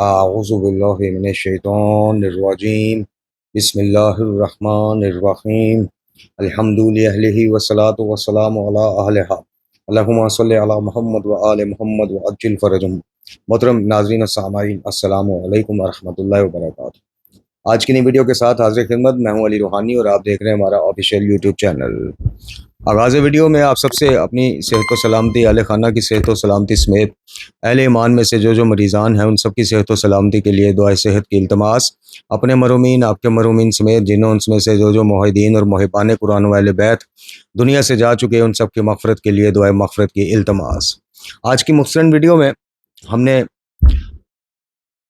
أعوذ بالله من الشيطان الرجيم. بسم الله الرحمن الرحيم. الحمد لله والصلاة والسلام على أهلها. اللهم صل على محمد وآل محمد وعجل فرجهم. محترم ناظرین السامعین، السلام علیکم ورحمۃ اللہ وبرکاتہ۔ آج کی نئی ویڈیو کے ساتھ حاضر خدمت میں ہوں علی روحانی، اور آپ دیکھ رہے ہیں ہمارا آفیشیل یوٹیوب چینل۔ آغاز ویڈیو میں آپ سب سے اپنی صحت و سلامتی، اہل خانہ کی صحت و سلامتی سمیت اہل ایمان میں سے جو مریضان ہیں ان سب کی صحت و سلامتی کے لیے دعائے صحت کی التماس، اپنے مرومین، آپ کے مرومین سمیت جنہوں ان میں سے جو معاہدین اور محبان قرآن و اہل بیت دنیا سے جا چکے ان سب کی مغفرت کے لیے دعائے مغفرت کی التماس۔ آج کی مختصر ویڈیو میں ہم نے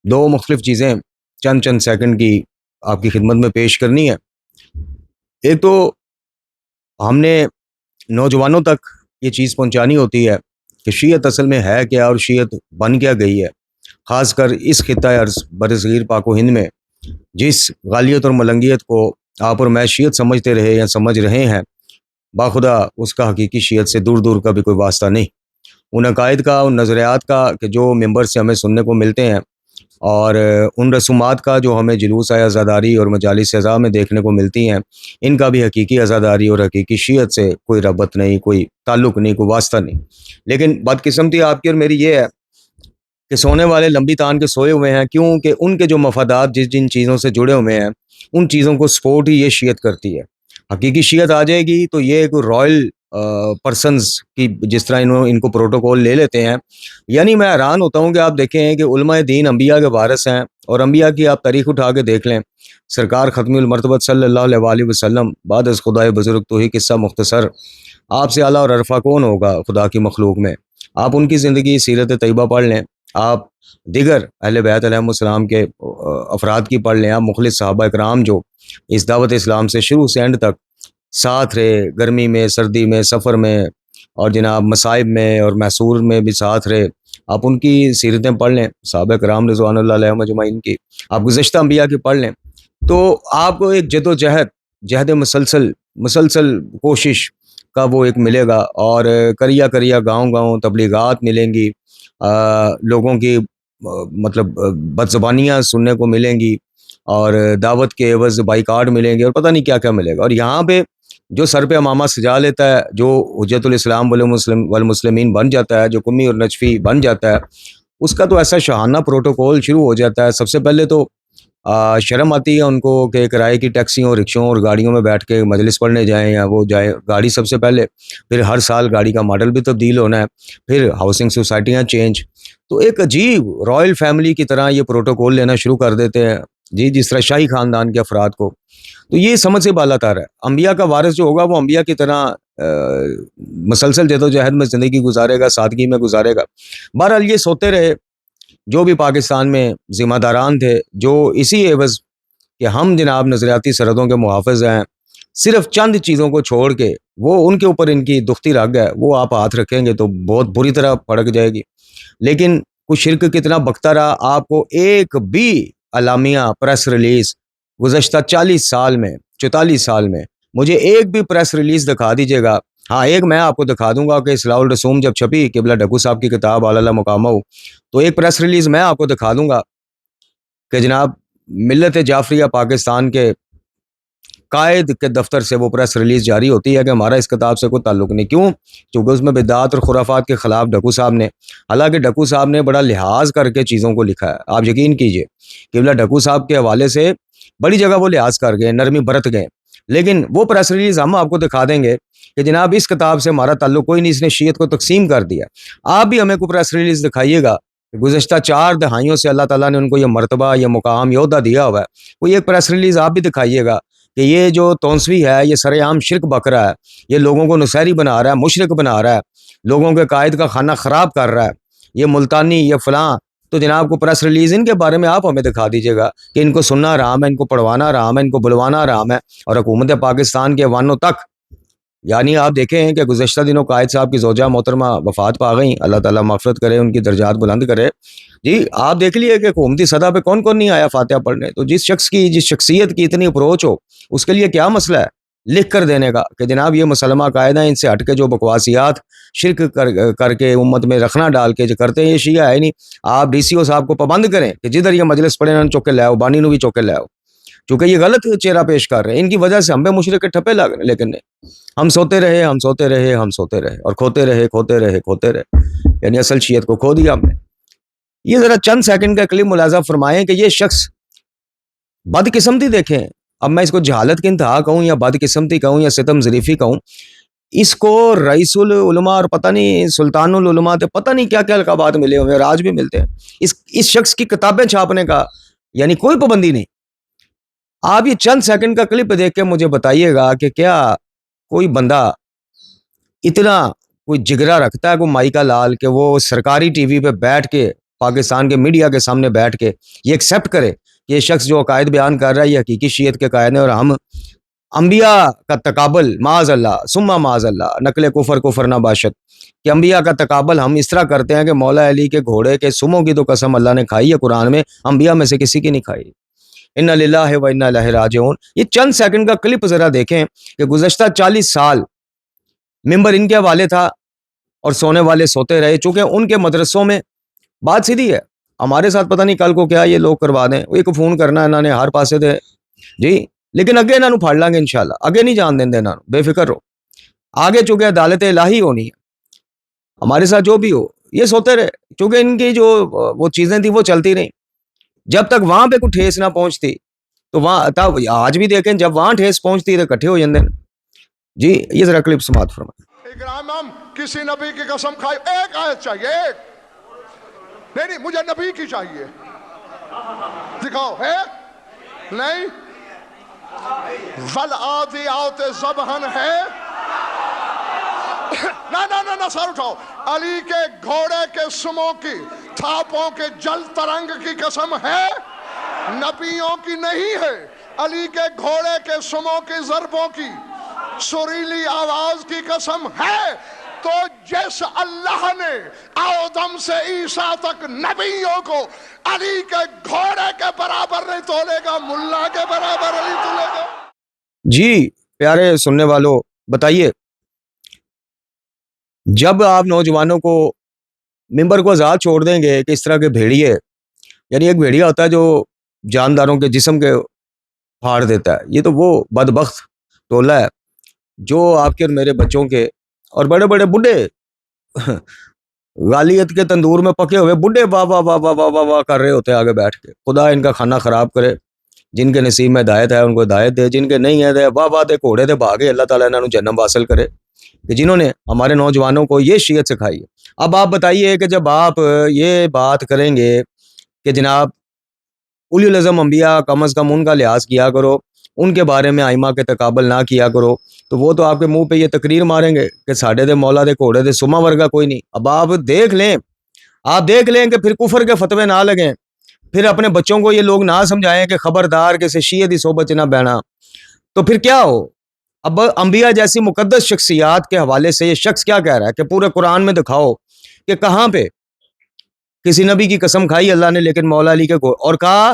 دو مختلف چیزیں چند سیکنڈ کی آپ کی خدمت میں پیش کرنی ہے۔ ایک تو ہم نے نوجوانوں تک یہ چیز پہنچانی ہوتی ہے کہ شیعت اصل میں ہے کیا اور شیعت بن کیا گئی ہے، خاص کر اس خطہ ارض برصغیر پاک و ہند میں جس غالیت اور ملنگیت کو آپ اور میں شیعت سمجھتے رہے یا سمجھ رہے ہیں، باخدا اس کا حقیقی شیعت سے دور دور کا بھی کوئی واسطہ نہیں۔ ان عقائد کا، ان نظریات کا کہ جو ممبر سے ہمیں سننے کو ملتے ہیں، اور ان رسومات کا جو ہمیں جلوس عزاداری اور مجالس عزا میں دیکھنے کو ملتی ہیں، ان کا بھی حقیقی عزاداری اور حقیقی شیعت سے کوئی ربط نہیں، کوئی تعلق نہیں، کوئی واسطہ نہیں۔ لیکن بدقسمتی آپ کی اور میری یہ ہے کہ سونے والے لمبی تان کے سوئے ہوئے ہیں، کیونکہ ان کے جو مفادات جن چیزوں سے جڑے ہوئے ہیں ان چیزوں کو سپورٹ ہی یہ شیعت کرتی ہے۔ حقیقی شیعت آ جائے گی تو یہ کوئی رائل پرسنز کی جس طرح ان کو پروٹوکول لے لیتے ہیں۔ یعنی میں حیران ہوتا ہوں کہ آپ دیکھیں کہ علماء دین انبیاء کے وارث ہیں، اور انبیاء کی آپ تاریخ اٹھا کے دیکھ لیں، سرکار ختم المرتبت صلی اللہ علیہ وسلم بعد از خدائے بزرگ تو ہی قصہ مختصر، آپ سے اعلیٰ اور عرفہ کون ہوگا خدا کی مخلوق میں؟ آپ ان کی زندگی سیرت طیبہ پڑھ لیں، آپ دیگر اہل بیت علیہ السلام کے افراد کی پڑھ لیں، آپ مخلص صحابہ اکرام جو اس دعوت اسلام سے شروع سے اینڈ تک ساتھ رہے، گرمی میں، سردی میں، سفر میں، اور جناب مصائب میں اور محصور میں بھی ساتھ رہے، آپ ان کی سیرتیں پڑھ لیں، صحابہ کرام رضوان اللہ علیہم اجمعین کی، آپ گزشتہ انبیاء کی پڑھ لیں، تو آپ کو ایک جد و جہد مسلسل کوشش کا وہ ایک ملے گا، اور کریا گاؤں تبلیغات ملیں گی، لوگوں کی مطلب بدزبانیاں سننے کو ملیں گی، اور دعوت کے عوض بائیکاٹ ملیں گے، اور پتہ نہیں کیا کیا ملے گا۔ اور یہاں پہ جو سر پہ امامہ سجا لیتا ہے، جو حجت الاسلام والمسلمین بن جاتا ہے، جو قمی اور نجفی بن جاتا ہے، اس کا تو ایسا شاہانہ پروٹوکول شروع ہو جاتا ہے۔ سب سے پہلے تو شرم آتی ہے ان کو کہ کرائے کی ٹیکسیوں، رکشوں اور گاڑیوں میں بیٹھ کے مجلس پڑھنے جائیں، یا وہ جائیں گاڑی سب سے پہلے، پھر ہر سال گاڑی کا ماڈل بھی تبدیل ہونا ہے، پھر ہاؤسنگ سوسائٹیاں چینج، تو ایک عجیب رائل فیملی کی طرح یہ پروٹوکول لینا شروع کر دیتے ہیں، جس طرح شاہی خاندان کے افراد کو۔ تو یہ سمجھ سے بالا تر ہے۔ انبیاء کا وارث جو ہوگا وہ انبیاء کی طرح مسلسل جد و جہد میں زندگی گزارے گا، سادگی میں گزارے گا۔ بہرحال یہ سوتے رہے جو بھی پاکستان میں ذمہ داران تھے، جو اسی عوض کہ ہم جناب نظریاتی سرحدوں کے محافظ ہیں، صرف چند چیزوں کو چھوڑ کے وہ ان کے اوپر ان کی دختی رگ ہے، وہ آپ ہاتھ رکھیں گے تو بہت بری طرح پھڑک جائے گی۔ لیکن کچھ شرک کتنا بکتا رہا، آپ کو ایک بھی اعلامیہ پریس ریلیز گزشتہ 44 سال میں مجھے ایک بھی پریس ریلیز دکھا دیجیے گا۔ ہاں، ایک میں آپ کو دکھا دوں گا کہ اصلاح الرسوم جب چھپی، قبلہ ڈھکو صاحب کی کتاب اعلیٰ مقامہ، تو ایک پریس ریلیز میں آپ کو دکھا دوں گا کہ جناب ملت جعفریہ پاکستان کے قائد کے دفتر سے وہ پریس ریلیز جاری ہوتی ہے کہ ہمارا اس کتاب سے کوئی تعلق نہیں۔ کیوں؟ چونکہ اس میں بدعات اور خرافات کے خلاف ڈھکو صاحب نے، حالانکہ ڈھکو صاحب نے بڑا لحاظ کر کے چیزوں کو لکھا ہے، آپ یقین کیجئے، قبلہ ڈھکو صاحب کے حوالے سے بڑی جگہ وہ لحاظ کر گئے، نرمی برت گئے۔ لیکن وہ پریس ریلیز ہم آپ کو دکھا دیں گے کہ جناب اس کتاب سے ہمارا تعلق کوئی نہیں، اس نے شیعت کو تقسیم کر دیا۔ آپ بھی ہمیں کوئی پریس ریلیز دکھائیے گا کہ گزشتہ 4 دہائیوں سے اللہ تعالیٰ نے ان کو یہ مرتبہ، یہ مقام، یہ عہدہ دیا ہوا ہے، کوئی ایک پریس ریلیز آپ بھی دکھائیے گا کہ یہ جو تونسوی ہے یہ سر عام شرک بک رہا ہے، یہ لوگوں کو نصیری بنا رہا ہے، مشرک بنا رہا ہے، لوگوں کے قائد کا خانہ خراب کر رہا ہے، یہ ملتانی، یہ فلاں۔ تو جناب کو پریس ریلیز ان کے بارے میں آپ ہمیں دکھا دیجیے گا کہ ان کو سننا حرام ہے، ان کو پڑھوانا حرام ہے، ان کو بلوانا حرام ہے، اور حکومت پاکستان کے ایوانوں تک۔ یعنی آپ دیکھیں کہ گزشتہ دنوں قائد صاحب کی زوجہ محترمہ وفات پا گئیں، اللہ تعالیٰ مغفرت کرے، ان کی درجات بلند کرے۔ جی آپ دیکھ لیے کہ حکومتی سطح پہ کون کون نہیں آیا فاتحہ پڑھنے۔ تو جس شخصیت کی اتنی اپروچ ہو، اس کے لیے کیا مسئلہ ہے؟ لکھ کر دینے کا کہ جناب یہ مسلمہ قاعدہ، ان سے ہٹ کے جو بکواسیات شرک کر کے امت میں رکھنا ڈال کے جو کرتے ہیں یہ شیعہ ہے نہیں. آپ ڈی سی او صاحب کو پابند کریں کہ جدھر یہ مجلس پڑھے انہوں نے چوکے لے آؤ، بانی نو بھی چوکے لے آؤ، چونکہ یہ غلط چہرہ پیش کر رہے ہیں. ان کی وجہ سے ہم پہ مشرک کے ٹھپے لگ رہے ہیں. لیکن ہم سوتے رہے اور کھوتے رہے، یعنی اصل شیعت کو کھو دیا ہم نے. یہ ذرا چند سیکنڈ کا کلپ ملاحظہ فرمائیں کہ یہ شخص بدقسمتی دیکھیں، اب میں اس کو جہالت کی انتہا کہوں یا بدقسمتی کہوں یا ستم ظریفی کہوں، اس کو رئیس العلماء اور پتہ نہیں سلطان العلماء تے پتہ نہیں کیا کیا القابات ملے ہوئے اور آج بھی ملتے ہیں. اس شخص کی کتابیں چھاپنے کا یعنی کوئی پابندی نہیں. آپ یہ چند سیکنڈ کا کلپ دیکھ کے مجھے بتائیے گا کہ کیا کوئی بندہ اتنا کوئی جگرا رکھتا ہے کوئی مائی کا لال کہ وہ سرکاری ٹی وی پہ بیٹھ کے پاکستان کے میڈیا کے سامنے بیٹھ کے یہ ایکسیپٹ کرے کہ یہ شخص جو عقائد بیان کر رہا ہے یہ حقیقی شیعت کے قائد ہیں اور ہم انبیاء کا تقابل معاذ اللہ ثم معاذ اللہ نقل کفر نہ باشد کہ انبیاء کا تقابل ہم اس طرح کرتے ہیں کہ مولا علی کے گھوڑے کے سموں کی تو قسم اللہ نے کھائی ہے قرآن میں، انبیاء میں سے کسی کی نہیں کھائی. انا للہ و انا الیہ راجعون. یہ چند سیکنڈ کا کلپ ذرا دیکھیں کہ گزشتہ 40 سال ممبر ان کے حوالے تھا اور سونے والے سوتے رہے. چونکہ ان کے مدرسوں میں بات سیدھی ہے، ہمارے ساتھ پتہ نہیں کل کو کیا یہ لوگ کروا دیں، ایک فون کرنا انہوں نے ہر پاسے دے جی، لیکن اگے انہوں پھاڑ لیں گے انشاءاللہ، اگے نہیں جان دیں دے انہوں، بے فکر رہو. آگے چونکہ عدالت الہی ہونی ہے، ہمارے ساتھ جو بھی ہو یہ سوتے رہے. چونکہ ان کی جو وہ چیزیں تھیں وہ چلتی رہیں جب تک وہاں پہ کوئی ٹھیس نہ پہنچتی. تو وہاں تب آج بھی دیکھیں جب وہاں ٹھیس پہنچتی تو اکٹھے ہو جاندے جی. یہ ذرا کلپ سماعت فرمائیں. اکرام ہم کسی نبی کی قسم کھائے، ایک آیت چاہیے، ایک نہیں مجھے نبی کی چاہیے، دکھاؤ ایک نہیں. والعادیات ضبحن ہے نہ سر اٹھاؤ. علی کے گھوڑے کے سموں کی تھاپوں کے جل ترنگ کی قسم ہے، نبیوں کی نہیں ہے. علی کے گھوڑے کے سموں کی ضربوں کی سریلی آواز کی قسم ہے. تو جس اللہ نے آدم سے عیسیٰ تک نبیوں کو علی کے گھوڑے کے برابر نہیں تولے گا، ملا کے برابر نہیں تولے گا. جی پیارے سننے والوں بتائیے، جب آپ نوجوانوں کو ممبر کو آزاد چھوڑ دیں گے کہ اس طرح کے بھیڑیے، یعنی ایک بھیڑیا ہوتا ہے جو جانداروں کے جسم کے پھاڑ دیتا ہے، یہ تو وہ بدبخت ٹولہ ہے جو آپ کے اور میرے بچوں کے اور بڑے بڑے بڈھے غالیت کے تندور میں پکے ہوئے بڈھے واہ واہ واہ واہ واہ واہ کر رہے ہوتے ہیں آگے بیٹھ کے. خدا ان کا کھانا خراب کرے. جن کے نصیب میں ہدایت ہے ان کو ہدایت دے، جن کے نہیں ہے واہ واہ دے گھوڑے دے بھاگے، اللہ تعالیٰ انہوں نے جنم حاصل کرے کہ جنہوں نے ہمارے نوجوانوں کو یہ شیعت سکھائی ہے. اب آپ بتائیے کہ جب آپ یہ بات کریں گے کہ جناب اولی العزم انبیاء کم از کم ان کا لحاظ کیا کرو، ان کے بارے میں ائمہ کے تقابل نہ کیا کرو، تو وہ تو آپ کے منہ پہ یہ تقریر ماریں گے کہ ساڈے دے مولا دے گھوڑے دے سما ورگا کوئی نہیں. اب آپ دیکھ لیں کہ پھر کفر کے فتوے نہ لگیں، پھر اپنے بچوں کو یہ لوگ نہ سمجھائیں کہ خبردار کسی شیعہ دی صحبت چ نہ بہنا، تو پھر کیا ہو. اب انبیاء جیسی مقدس شخصیات کے حوالے سے یہ شخص کیا کہہ رہا ہے کہ پورے قرآن میں دکھاؤ کہ کہاں پہ کسی نبی کی قسم کھائی اللہ نے لیکن مولا علی کے اور کہا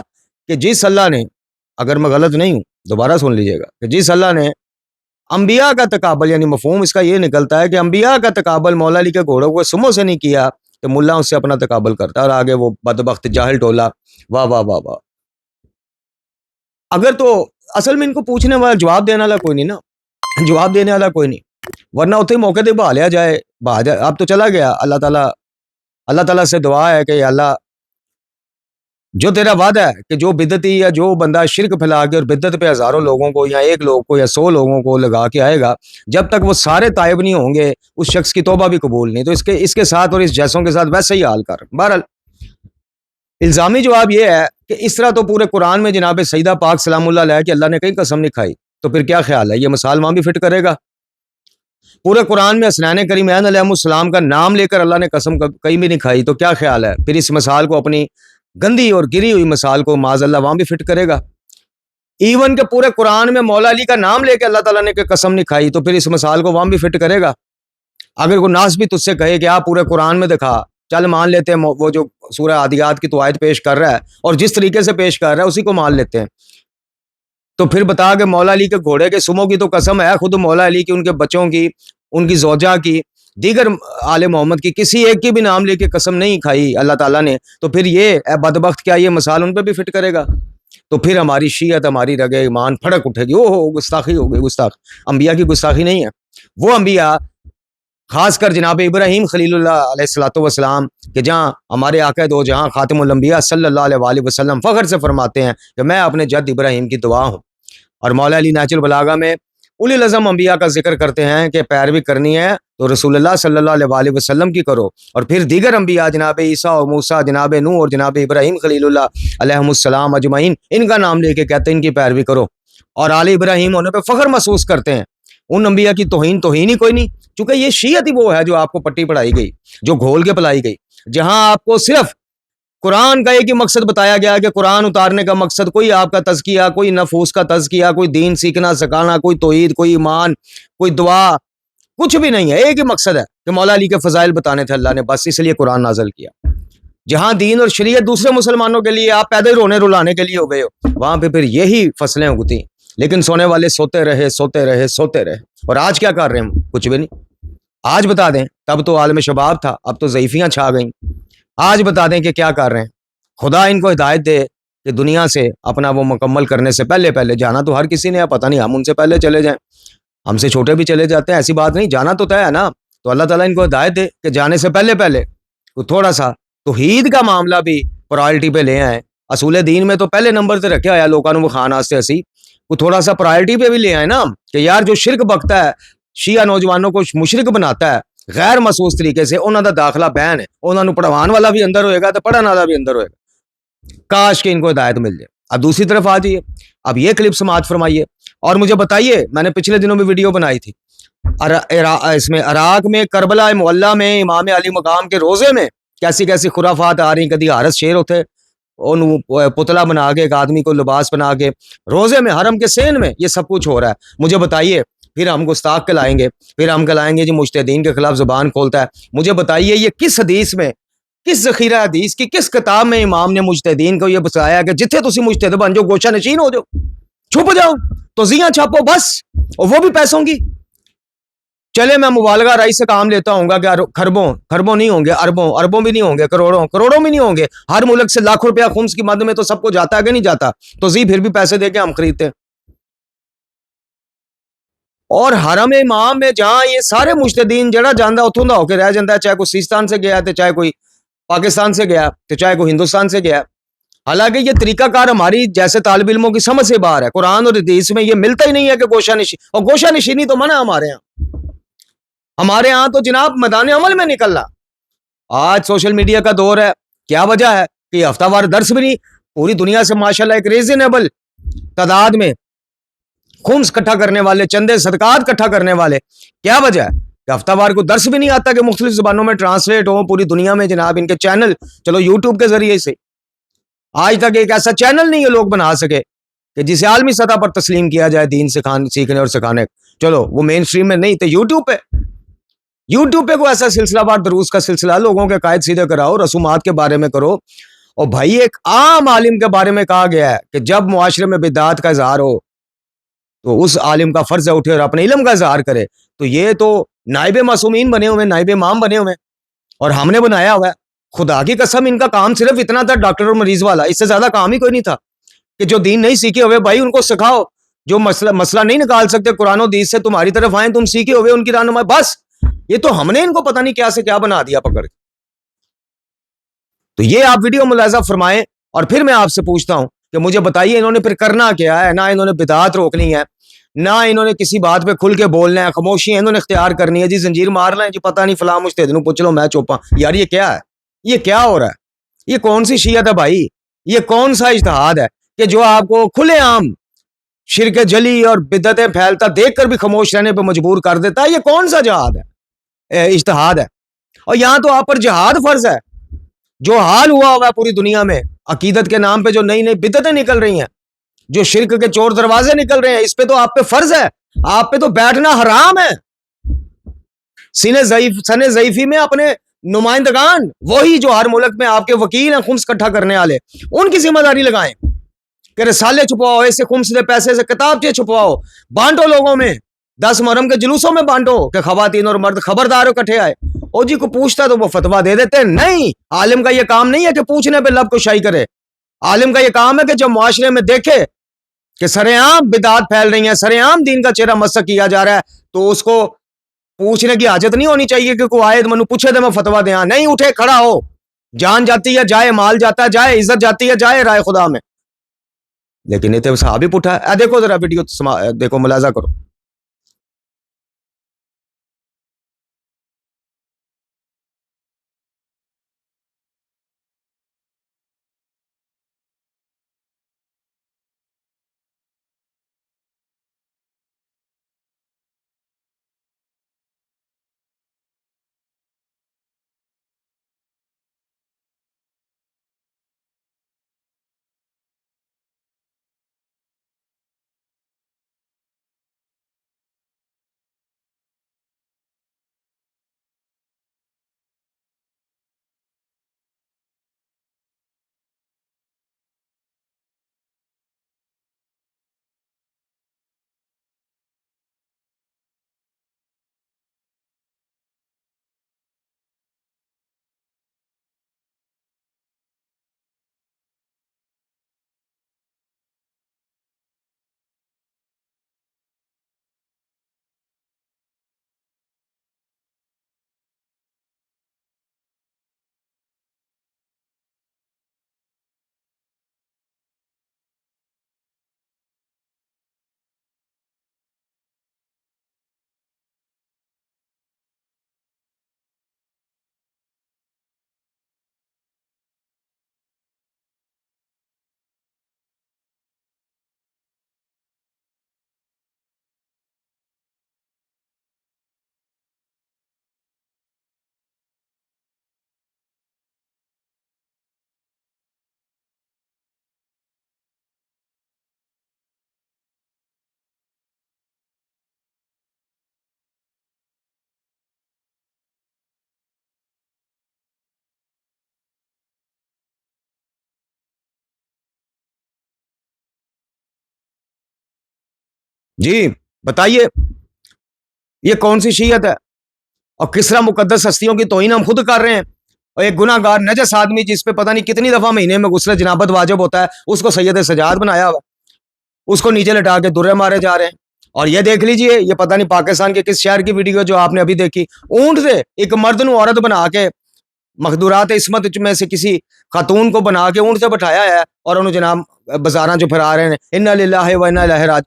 کہ جس اللہ نے، اگر میں غلط نہیں ہوں دوبارہ سن لیجئے گا، کہ جس اللہ نے انبیاء کا تقابل، یعنی مفہوم اس کا یہ نکلتا ہے کہ انبیاء کا تقابل مولا علی کے گھوڑوں کو سموں سے نہیں کیا تو ملا اس سے اپنا تقابل کرتا ہے. اور آگے وہ بدبخت جاہل ٹولا واہ واہ واہ واہ. اگر تو اصل میں ان کو پوچھنے والا جواب دینے والا کوئی نہیں نا، جواب دینے والا کوئی نہیں، ورنہ اتنے موقع دے بہا لیا جائے. اب تو چلا گیا. اللہ تعالیٰ سے دعا ہے کہ اللہ جو تیرا وعدہ ہے کہ جو بدعتی یا جو بندہ شرک پھیلا کے اور بدعت پہ ہزاروں لوگوں کو یا ایک لوگ کو یا 100 لوگوں کو لگا کے آئے گا، جب تک وہ سارے تائب نہیں ہوں گے اس شخص کی توبہ بھی قبول نہیں. تو اس کے ساتھ اور اس جیسوں کے ساتھ ویسے ہی حال کر. بہرحال الزامی جواب یہ ہے کہ اس طرح تو پورے قرآن میں جناب سیدہ پاک سلام اللہ علیہ کہ اللہ نے کہیں قسم نہیں کھائی، تو پھر کیا خیال ہے یہ مثال وہاں بھی فٹ کرے گا؟ پورے قرآن میں حسنین کریمین علیہ السلام کا نام لے کر اللہ نے قسم کہیں بھی نہیں کھائی، تو کیا خیال ہے پھر اس مثال کو، اپنی گندی اور گری ہوئی مثال کو معاذ اللہ وہاں بھی فٹ کرے گا؟ ایون کہ پورے قرآن میں مولا علی کا نام لے کے اللہ تعالیٰ نے کہ قسم نہیں کھائی، تو پھر اس مثال کو وہاں بھی فٹ کرے گا؟ اگر کوئی ناس بھی تجھ سے کہے کہ آپ پورے قرآن میں دکھا، چل مان لیتے ہیں وہ جو سورہ عادیات کی تو آیت پیش کر رہا ہے اور جس طریقے سے پیش کر رہا ہے اسی کو مان لیتے ہیں. تو پھر بتا کہ مولا علی کے گھوڑے کے سموں کی تو قسم ہے خود مولا علی کی، ان کے بچوں کی، ان کی زوجہ کی، دیگر آل محمد کی، کسی ایک کی بھی نام لے کے قسم نہیں کھائی اللہ تعالیٰ نے، تو پھر یہ اے بدبخت کیا یہ مثال ان پہ بھی فٹ کرے گا؟ تو پھر ہماری شیعت، ہماری رگے ایمان پھڑک اٹھے گی، او ہو گستاخی ہو گئی، گستاخ انبیاء کی گستاخی نہیں ہے۔ وہ انبیاء خاص کر جناب ابراہیم خلیل اللہ علیہ الصلوۃ والسلام کہ جہاں ہمارے آقا دو جہاں خاتم الانبیاء صلی اللہ علیہ وآلہ وسلم فخر سے فرماتے ہیں کہ میں اپنے جد ابراہیم کی دعا ہوں، اور مولا علی نہج البلاغہ میں اولی العزم انبیاء کا ذکر کرتے ہیں کہ پیروی کرنی ہے تو رسول اللہ صلی اللہ علیہ وآلہ وسلم کی کرو، اور پھر دیگر انبیاء جناب عیسیٰ اور موسیٰ، جناب نوح اور جناب ابراہیم خلیل اللہ علیہ السلام اجمعین، ان کا نام لے کے کہتے ہیں ان کی پیروی کرو، اور آل ابراہیم ہونے پہ فخر محسوس کرتے ہیں۔ ان انبیاء کی توہین ہی کوئی نہیں، چونکہ یہ شیعت ہی وہ ہے جو آپ کو پٹی پڑھائی گئی، جو گھول کے پلائی گئی، جہاں آپ کو صرف قرآن کا ایک ہی مقصد بتایا گیا کہ قرآن اتارنے کا مقصد کوئی آپ کا تزکیہ، کوئی نفوس کا تزکیہ، کوئی دین سیکھنا سکھانا، کوئی توحید، کوئی ایمان، کوئی دعا، کچھ بھی نہیں ہے، ایک ہی مقصد ہے کہ مولا علی کے فضائل بتانے تھے اللہ نے، بس اس لیے قرآن نازل کیا۔ جہاں دین اور شریعت دوسرے مسلمانوں کے لیے، آپ پیدل رونے رلانے کے لیے ہو گئے ہو، وہاں پہ پھر یہی فصلیں اگتی، لیکن سونے والے سوتے رہے سوتے رہے سوتے رہے۔ اور آج کیا کر رہے ہیں؟ کچھ بھی نہیں۔ آج بتا دیں، تب تو عالم شباب تھا، اب تو ضعیفیاں چھا گئیں۔ آج بتا دیں کہ کیا کر رہے ہیں۔ خدا ان کو ہدایت دے کہ دنیا سے اپنا وہ مکمل کرنے سے پہلے جانا تو ہر کسی نے، پتہ نہیں ہم ان سے پہلے چلے جائیں، ہم سے چھوٹے بھی چلے جاتے ہیں، ایسی بات نہیں، جانا تو طے ہے نا۔ تو اللہ تعالیٰ ان کو ہدایت دے کہ جانے سے پہلے تھوڑا سا توحید کا معاملہ بھی پرائرٹی پہ لے آئیں۔ اصول دین میں تو پہلے نمبر سے رکھے آیا لوگوں کو خان آستے ہسی، وہ تھوڑا سا پرائرٹی پہ بھی لے آئے نا، کہ یار جو شرک بکتا ہے، شیعہ نوجوانوں کو مشرک بناتا ہے غیر محسوس طریقے سے، انہوں دا داخلہ بین ہے، انہوں نے پڑھوان والا بھی اندر ہوئے گا تو پڑھن والا بھی اندر ہوئے گا۔ کاش کہ ان کو ہدایت مل جائے۔ اب دوسری طرف آ جائیے، اب یہ کلپ سماعت فرمائیے اور مجھے بتائیے، میں نے پچھلے دنوں میں ویڈیو بنائی تھی، اس میں عراق میں کربلا معلیٰ میں امام علی مقام کے روزے میں کیسی کیسی خرافات آ رہی، کدی حارث شیر ہوتے پتلا بنا کے ایک آدمی کو لباس بنا کے روزے میں حرم کے سین میں یہ سب کچھ ہو رہا ہے۔ مجھے بتائیے، پھر ہم گستاخ کہلائیں گے، پھر ہم کہلائیں گے جی مجتہدین کے خلاف زبان کھولتا ہے۔ مجھے بتائیے یہ کس حدیث میں، کس ذخیرہ حدیث کی کس کتاب میں امام نے مجتہدین کو یہ بتایا کہ جتھے تسی مجتہد بن جاؤ گوشہ نشین ہو جاؤ، چھپ جاؤ، توزیعاں چھاپو بس، اور وہ بھی پیسوں کی۔ چلے میں مبالغہ رائی سے کام لیتا ہوں گا کہ خربوں نہیں ہوں گے، اربوں بھی نہیں ہوں گے، کروڑوں بھی نہیں ہوں گے، ہر ملک سے لاکھوں روپیہ خمس کی مد میں تو سب کو جاتا ہے کہ نہیں جاتا، تو پھر بھی پیسے دے کے ہم خریدتے ہیں۔ اور حرم امام میں جہاں یہ سارے مجتہدین جڑا جاندہ اتھوں دا ہو کے رہ جاندہ ہے، چاہے کوئی سیستان سے گیا ہے، چاہے کوئی پاکستان سے گیا ہے، چاہے کوئی ہندوستان سے گیا ہے۔ حالانکہ یہ طریقہ کار ہماری جیسے طالب علموں کی سمجھ سے باہر ہے، قرآن اور حدیث میں یہ ملتا ہی نہیں ہے کہ گوشہ نشین، اور گوشہ نشینی تو منع ہمارے ہاں تو جناب میدان عمل میں نکل رہا۔ آج سوشل میڈیا کا دور ہے، کیا وجہ ہے کہ ہفتہ وار درس بھی نہیں، پوری دنیا سے ماشاءاللہ ایک ریزنیبل تعداد میں خمس اکٹھا کرنے والے، چندے صدقات اکٹھا کرنے والے، کیا وجہ ہے کہ ہفتہ وار کو درس بھی نہیں آتا کہ مختلف زبانوں میں ٹرانسلیٹ ہوں پوری دنیا میں جناب ان کے چینل، چلو یوٹیوب کے ذریعے سے آج تک ایک ایسا چینل نہیں یہ لوگ بنا سکے کہ جسے عالمی سطح پر تسلیم کیا جائے دین سیکھنے اور سکھانے، چلو وہ مین سٹریم میں نہیں تھے، یوٹیوب پہ کوئی ایسا سلسلہ بار دروس کا سلسلہ لوگوں کے قائد سیدھے کراؤ، رسومات کے بارے میں کرو۔ اور بھائی ایک عام عالم کے بارے میں کہا گیا ہے کہ جب معاشرے میں بدعات کا اظہار ہو تو اس عالم کا فرض ہے اٹھے اور اپنے علم کا اظہار کرے۔ تو یہ تو نائب معصومین بنے ہوئے، نائب امام بنے ہوئے، اور ہم نے بنایا ہوا ہے۔ خدا کی قسم ان کا کام صرف اتنا تھا، ڈاکٹر اور مریض والا، اس سے زیادہ کام ہی کوئی نہیں تھا کہ جو دین نہیں سیکھے ہوئے بھائی ان کو سکھاؤ، جو مسئلہ نہیں نکال سکتے قرآن و حدیث سے تمہاری طرف آئیں، تم سیکھے ہوئے ان کی رہنمائی، بس یہ تو ہم نے ان کو پتہ نہیں کیا سے کیا بنا دیا پکڑ کے۔ تو یہ آپ ویڈیو ملاحظہ فرمائیں، اور پھر میں آپ سے پوچھتا ہوں کہ مجھے بتائیے انہوں نے پھر کرنا کیا ہے؟ نہ انہوں نے بدعات روکنی ہے، نہ انہوں نے کسی بات پہ کھل کے بولنا ہے، خاموشی انہوں نے اختیار کرنی ہے، جی زنجیر مار لیں، جی پتہ نہیں فلاں مجتہد نوں پوچھ لو میں چوپاں۔ یار یہ کیا ہے؟ یہ کیا ہو رہا ہے؟ یہ کون سی شیعت ہے بھائی؟ یہ کون سا اجتہاد ہے کہ جو آپ کو کھلے عام شرک جلی اور بدعتیں پھیلتا دیکھ کر بھی خاموش رہنے پہ مجبور کر دیتا ہے؟ یہ کون سا جہاد ہے، اجتہاد ہے؟ اور یہاں تو آپ پر جہاد فرض ہے۔ جو حال ہوا ہے پوری دنیا میں عقیدت کے نام پہ جو نئی نئی بدعتیں نکل رہی ہیں، جو شرک کے چور دروازے نکل رہے ہیں، اس پہ تو آپ پہ فرض ہے، آپ پہ تو بیٹھنا حرام ہے۔ سن ضعیفی میں اپنے نمائندگان، وہی جو ہر ملک میں آپ کے وکیل ہیں خمس اکٹھا کرنے والے، ان کی ذمہ داری لگائیں۔ کہ رسالے چھپواؤ، ایسے خمس دے پیسے سے کتابچے چھپواؤ، بانٹو لوگوں میں، 10 محرم کے جلوسوں میں بانٹو کہ خواتین اور مرد خبردار ہو کٹھے آئے۔ او جی کو پوچھتا تو وہ فتوا دے دیتے ہیں۔ نہیں، عالم کا یہ کام نہیں ہے کہ پوچھنے پہ لب کشائی کرے۔ عالم کا یہ کام ہے کہ جب معاشرے میں دیکھے کہ سرے عام بدعات پھیل رہی ہیں، سرے عام دین کا چہرہ مسخ کیا جا رہا ہے، تو اس کو پوچھنے کی حاجت نہیں ہونی چاہیے کہ کوئی آئے منو پوچھے دے میں فتوا دیا۔ نہیں، اٹھے کھڑا ہو، جان جاتی ہے جائے، مال جاتا ہے جائے، عزت جاتی ہے جائے رائے خدا میں۔ لیکن یہ تو صحابہ بھی پٹھا ہے۔ دیکھو ذرا ویڈیو دیکھو، ملاحظہ کرو۔ جی بتائیے یہ کون سی شیعت ہے؟ اور کس طرح مقدس ہستیوں کی توہین ہم خود کر رہے ہیں۔ اور ایک گناہ گار نجس آدمی جس پہ پتہ نہیں کتنی دفعہ مہینے میں غسل جنابت واجب ہوتا ہے، اس کو سید سجاد بنایا ہوا، اس کو نیچے لٹا کے درے مارے جا رہے ہیں۔ اور یہ دیکھ لیجئے، یہ پتہ نہیں پاکستان کے کس شہر کی ویڈیو جو آپ نے ابھی دیکھی، اونٹ سے ایک مرد نو عورت بنا کے مخدورات عصمت میں سے کسی خاتون کو بنا کے اونٹ سے بٹھایا ہے، اور انہوں جناب بازاراں جو پھرا رہے ہیں، انا للہ و انا الیہ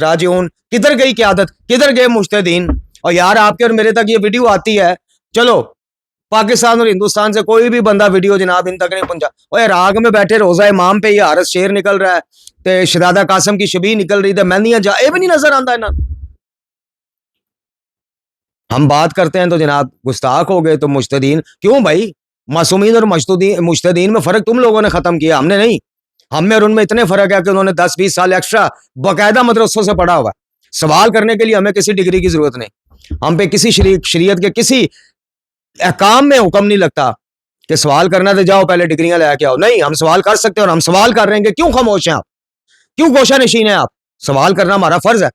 راجعون۔ کدھر گئی قیادت، کدھر گئے مجتہدین؟ اور یار آپ کے اور میرے تک یہ ویڈیو آتی ہے، چلو پاکستان اور ہندوستان سے کوئی بھی بندہ ویڈیو جناب ان تک نہیں پہنچا۔ اور عراق میں بیٹھے روزہ امام پہ یہ حارث شیر نکل رہا ہے، تے شہزادہ قاسم کی شبیہ نکل رہی تھے، مہندیاں جائے بھی نہیں نظر آندا ہے نا۔ ہم بات کرتے ہیں تو جناب گستاخ ہو گئے تو مجتہدین کیوں بھائی؟ معصومین اور مجتہدین میں فرق تم لوگوں نے ختم کیا، ہم نے نہیں۔ ہم میں اور ان میں اتنے فرق ہے کہ انہوں نے 10-20 سال ایکسٹرا باقاعدہ مدرسوں سے پڑھا ہوا ہے۔ سوال کرنے کے لیے ہمیں کسی ڈگری کی ضرورت نہیں، ہم پہ کسی شریعت کے کسی احکام میں حکم نہیں لگتا کہ سوال کرنا تو جاؤ پہلے ڈگریاں لے کے آؤ۔ نہیں، ہم سوال کر سکتے ہیں، اور ہم سوال کر رہے ہیں کہ کیوں خاموش ہیں آپ، کیوں گوشہ نشین ہیں آپ؟ سوال کرنا ہمارا فرض ہے،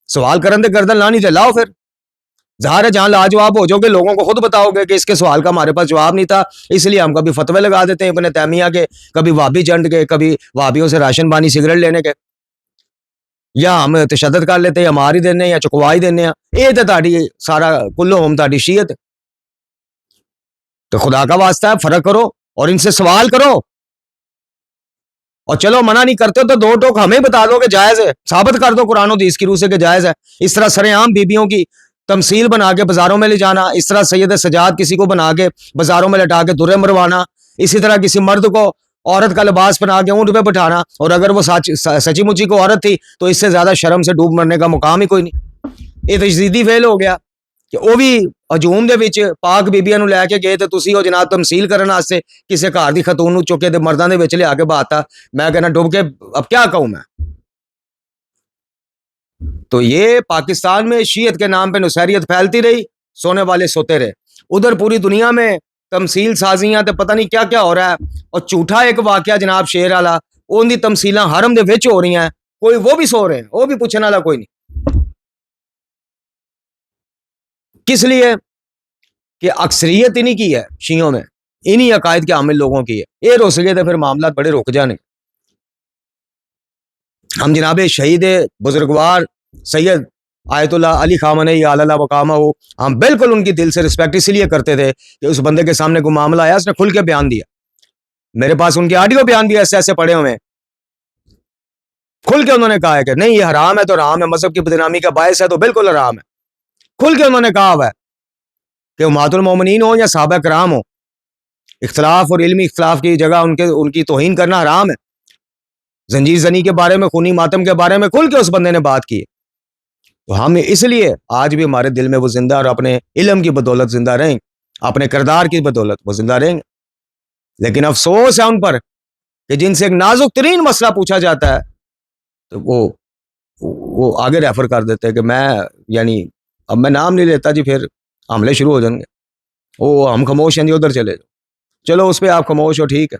سوال کرن دے گردن لانی تے لاؤ۔ پھر ظاہر ہے جہاں لاجواب ہو جاؤ گے، لوگوں کو خود بتاؤ گے کہ اس کے سوال کا ہمارے پاس جواب نہیں تھا، اس لیے ہم کبھی فتوے لگا دیتے ہیں ابن تیمیہ کے، کبھی وہابی جنڈ کے، کبھی وہابیوں سے راشن پانی سگریٹ لینے کے، یا ہم تشدد کر لیتے ہیں، یا مار ہی دینے یا چکوا ہی دینے۔ یہ تو تہاڈی سارا کلو ہم تہاڈی شیعت۔ تو خدا کا واسطہ ہے فرق کرو اور ان سے سوال کرو، اور چلو منع نہیں کرتے تو دو ٹوک ہمیں بتا دو کہ جائز ہے، ثابت کر دو قرآن و حدیث کی روح سے کہ جائز ہے۔ اس طرح سرے عام بیبیوں کی تمثیل بنا کے بازاروں میں لے جانا، اس طرح سید سجاد کسی کو بنا کے بازاروں میں لٹا کے درے مروانا، اسی طرح کسی مرد کو عورت کا لباس بنا کے اونٹ پہ بٹھانا، اور اگر وہ سچی مچی کو عورت تھی تو اس سے زیادہ شرم سے ڈوب مرنے کا مقام ہی کوئی نہیں۔ یہ تجدیدی فعل ہو گیا کہ وہ بھی ہجوم دے وچ پاک بیبیاں نو لے کے گئے تے تسی ہو جناب تمثیل کرن واسطے کسے گھر دی خاتون نو چکے تے مرداں دے وچ لیا کے باتا۔ میں کہنا ڈوب کے اب کیا کہوں میں۔ تو یہ پاکستان میں شیعت کے نام پہ نصیریت پھیلتی رہی، سونے والے سوتے رہے۔ ادھر پوری دنیا میں تمثیل سازیاں تے پتہ نہیں کیا کیا ہو رہا ہے۔ اور جھوٹا ایک واقعہ جناب شیر والا ان دی تمثیلاں حرم دے وچ ہو رہی ہیں, کوئی وہ بھی سو رہے ہیں, وہ بھی پوچھنے والا کوئی نہیں. کس لیے کہ اکثریت انہی کی ہے شیعوں میں, انہی عقائد کے حامل لوگوں کی ہے. یہ رک گئے تو پھر معاملات بڑے رک جانے. ہم جناب شہید بزرگوار سید آیت اللہ علی خامنئی اللہ وقامہ ہو, ہم بالکل ان کی دل سے رسپیکٹ اس لیے کرتے تھے کہ اس بندے کے سامنے کوئی معاملہ آیا, اس نے کھل کے بیان دیا. میرے پاس ان کے آڈیو بیان بھی ایسے ایسے پڑے ہوئے ہیں, کھل کے انہوں نے کہا ہے کہ نہیں یہ حرام ہے تو حرام ہے, مذہب کی بدنامی کا باعث ہے تو بالکل حرام ہے. کھل کے انہوں نے کہا ہوا ہے کہ امہات المومنین ہو یا صحابہ کرام ہو, اختلاف اور علمی اختلاف کی جگہ ان کی توہین کرنا حرام ہے. زنجیر زنی کے بارے میں, خونی ماتم کے بارے میں کھل کے اس بندے نے بات کی. تو ہم اس لیے آج بھی ہمارے دل میں وہ زندہ, اور اپنے علم کی بدولت زندہ رہیں, اپنے کردار کی بدولت وہ زندہ رہیں گے. لیکن افسوس ہے ان پر کہ جن سے ایک نازک ترین مسئلہ پوچھا جاتا ہے تو وہ آگے ریفر کر دیتے ہیں کہ میں یعنی اب میں نام نہیں لیتا جی, پھر حملے شروع ہو جائیں گے. ہم خاموش ہیں جی, ادھر چلے جاؤ, چلو اس پہ آپ خاموش ہو, ٹھیک ہے.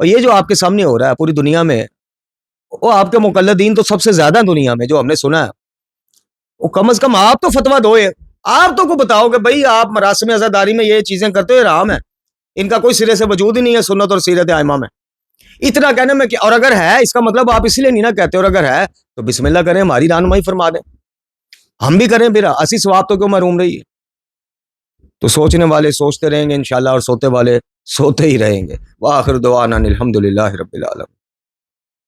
اور یہ جو آپ کے سامنے ہو رہا ہے پوری دنیا میں, وہ آپ کے مقلدین تو سب سے زیادہ دنیا میں جو ہم نے سنا ہے, وہ کم از کم آپ تو فتویٰ دو, آپ تو کو بتاؤ کہ بھائی آپ مراسم عزاداری میں یہ چیزیں کرتے ہوئے حرام ہے, ان کا کوئی سرے سے وجود ہی نہیں ہے سنت اور سیرت ائمہ میں. اتنا کہنے میں کہ اور اگر ہے اس کا مطلب آپ اس لیے نہیں نہ کہتے, اور اگر ہے تو بسم اللہ کریں, ہماری رہنمائی فرما دیں, ہم بھی کریں, پھر اسی ثواب تو کیوں محروم رہی ہے. تو سوچنے والے سوچتے رہیں گے انشاءاللہ, اور سوتے والے سوتے ہی رہیں گے. وآخر دعوانا الحمدللہ رب العالمین.